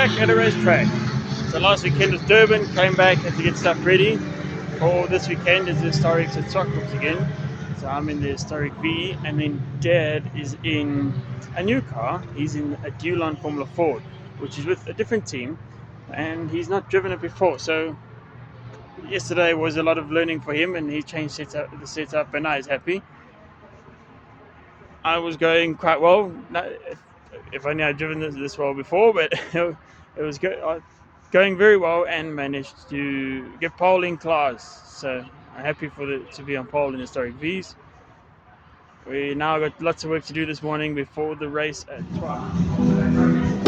back at a racetrack. So last weekend was Durban, came back, had to get stuff ready. For this weekend is the historic at Zwartkops again. So I'm in the historic V, and then Dad is in a new car. He's in a Dulon Formula Ford, which is with a different team, and he's not driven it before. So yesterday was a lot of learning for him, and he changed the setup, and now he's happy. I was going quite well. If only I'd driven this well before, but it was going very well, and managed to get pole in class. So I'm happy to be on pole in historic V's. We now got lots of work to do this morning before the race at 12.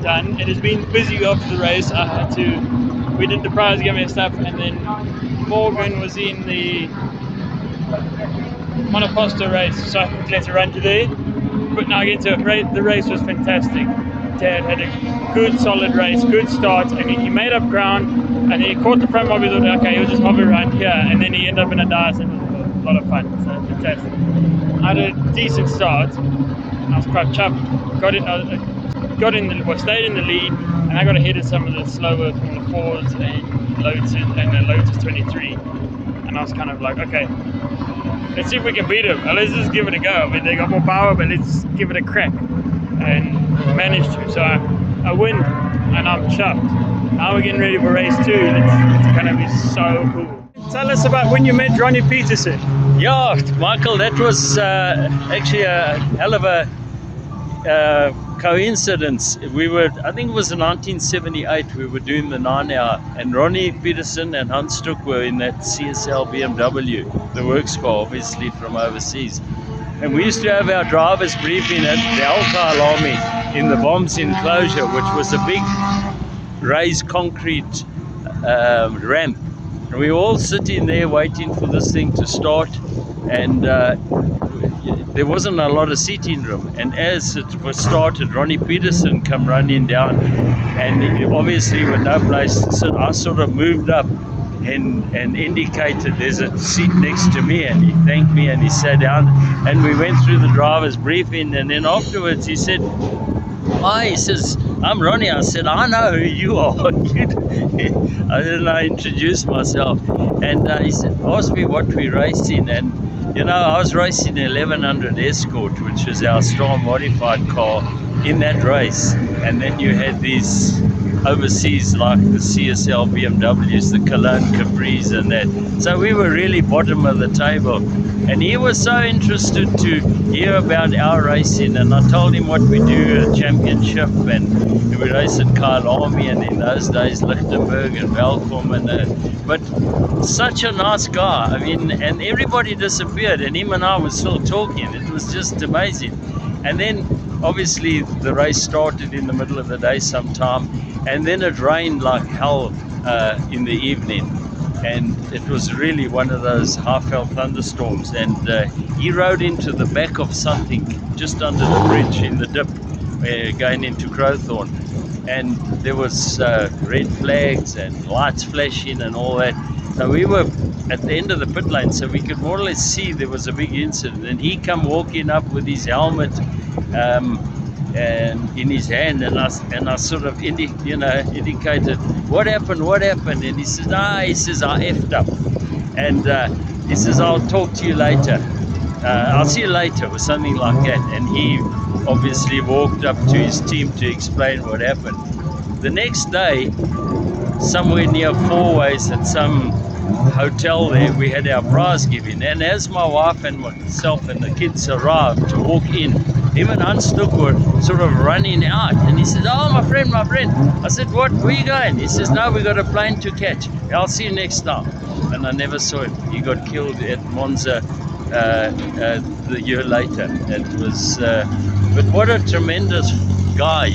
Done. It has been busy after the race. We did the prize giving stuff, and then Morgan was in the monoposto race, so I quickly had to run to there. But now again, the race was fantastic. Dad had a good solid race, good start, and he made up ground, and he caught the front mob. He thought, okay, he'll just hover around here, and then he ended up in a dice, and it was a lot of fun. So fantastic. I had a decent start. I was quite chuffed. Stayed in the lead, and I got ahead of some of the slower Formula 4s and Lotus 23, and I was kind of like, okay, let's see if we can beat them. Let's just give it a go. I mean, they got more power, but let's give it a crack, and managed to. So I win, and I'm chuffed. Now we're getting ready for race 2. It's going to be so cool. Tell us about when you met Ronnie Peterson. Yeah, Michael, that was actually a hell of a coincidence. I think it was in 1978, we were doing the 9 hour, and Ronnie Peterson and Hans Stuck were in that CSL BMW, the works car, obviously from overseas. And we used to have our drivers briefing at the Alcohol Army in the bombs enclosure, which was a big raised concrete ramp. And we were all sitting there waiting for this thing to start, and there wasn't a lot of seating room. And as it was started, Ronnie Peterson come running down, and obviously with no place to sit, I sort of moved up and indicated there's a seat next to me, and he thanked me and he sat down, and we went through the driver's briefing. And then afterwards he said, "Hi," he says, "I'm Ronnie." I said, "I know who you are." I introduced myself, and he said, asked me what we raced in, and I was racing 1100 Escort, which was our star modified car in that race. And then you had these overseas like the CSL BMWs, the Cologne Capris and that. So we were really bottom of the table. And he was so interested to hear about our racing, and I told him what we do, a championship, and we race at Kyle Army, and in those days Lichtenberg and Welcome, but such a nice guy. I mean, and everybody disappeared, and him and I were still talking. It was just amazing. And then obviously the race started in the middle of the day sometime, and then it rained like hell in the evening. And it was really one of those half-felt thunderstorms, and he rode into the back of something just under the bridge in the dip going into Crowthorne, and there was red flags and lights flashing and all that. So we were at the end of the pit lane, so we could more or less see there was a big incident, and he come walking up with his helmet and in his hand, and I sort of indicated, what happened, and he says, I effed up, and he says, I'll talk to you later, I'll see you later, or something like that. And he obviously walked up to his team to explain what happened. The next day, somewhere near Four Ways at some hotel there, we had our prize giving, and as my wife and myself and the kids arrived to walk in, him and Hans Stuck were sort of running out, and he says, "Oh, my friend." I said, "What, where you going?" He says, "No, we got a plane to catch. I'll see you next time." And I never saw him. He got killed at Monza the year later. It was, but what a tremendous guy,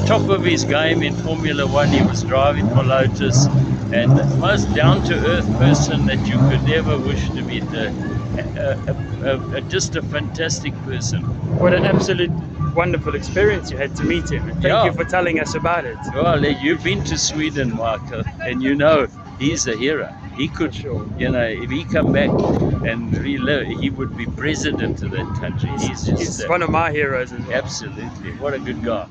top of his game in Formula One. He was driving for Lotus, and the most down-to-earth person that you could ever wish to meet. Just a fantastic person. What an absolute wonderful experience you had to meet him, and thank you for telling us about it. Well, you've been to Sweden, Michael, and he's a hero. He could, if he come back and relive, he would be president of that country. He's one of my heroes as well. Absolutely. What a good guy.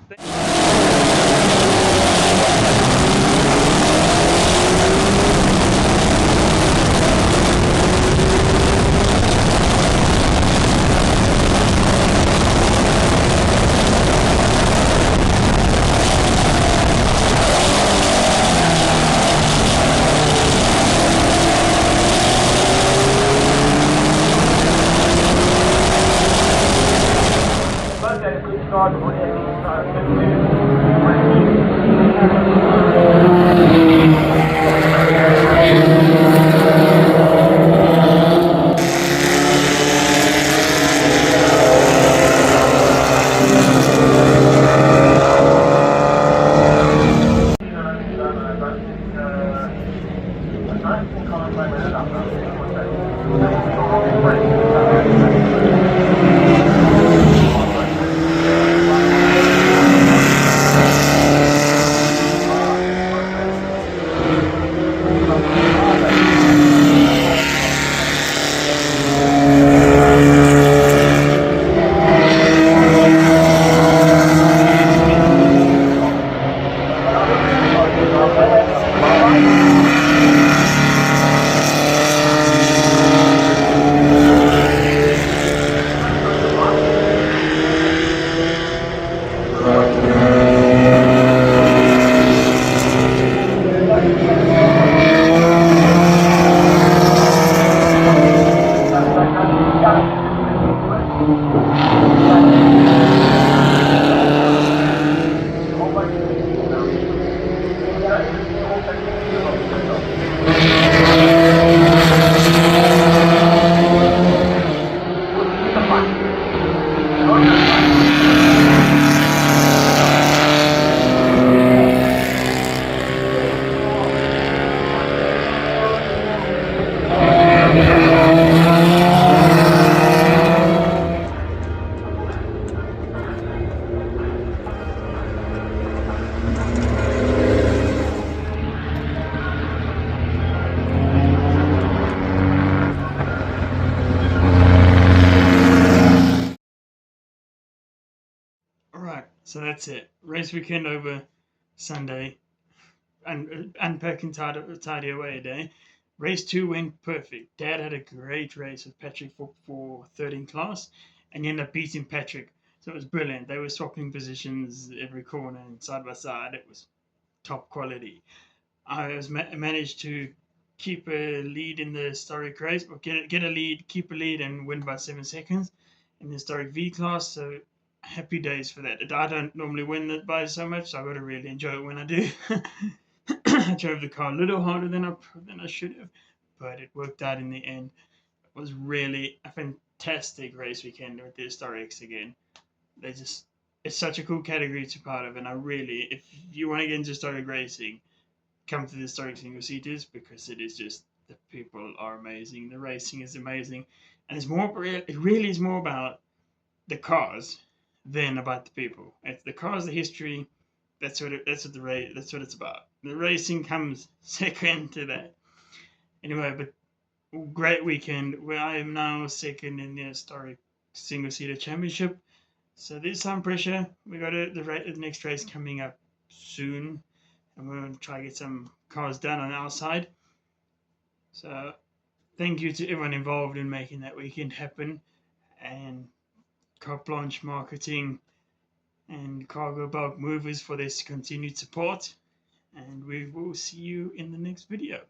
So that's it. Race weekend over Sunday, and unpack and tidy away a day. Race 2 went perfect. Dad had a great race with Patrick for third in class, and he ended up beating Patrick. So it was brilliant. They were swapping positions every corner and side by side. It was top quality. I managed to keep a lead in the historic race, or get a lead, keep a lead, and win by 7 seconds in the historic V class. So happy days for that. I don't normally win it by so much, so I got to really enjoy it when I do. I drove the car a little harder than I should have, but it worked out in the end. It was really a fantastic race weekend with the historics again. They just It's such a cool category to be part of, and I really, if you want to get into historic racing, come to the historic single seaters because it is just the people are amazing, the racing is amazing, and it really is more about the cars than about the people. It's the cars, the history. That's what it's about. The racing comes second to that. Anyway, but great weekend. Where I am now second in the historic single seater championship. So there's some pressure. We got the next race coming up soon, and we're going to try to get some cars done on our side. So thank you to everyone involved in making that weekend happen, and Carte Blanche Marketing and Cargo Bulk Movers for this continued support. And we will see you in the next video.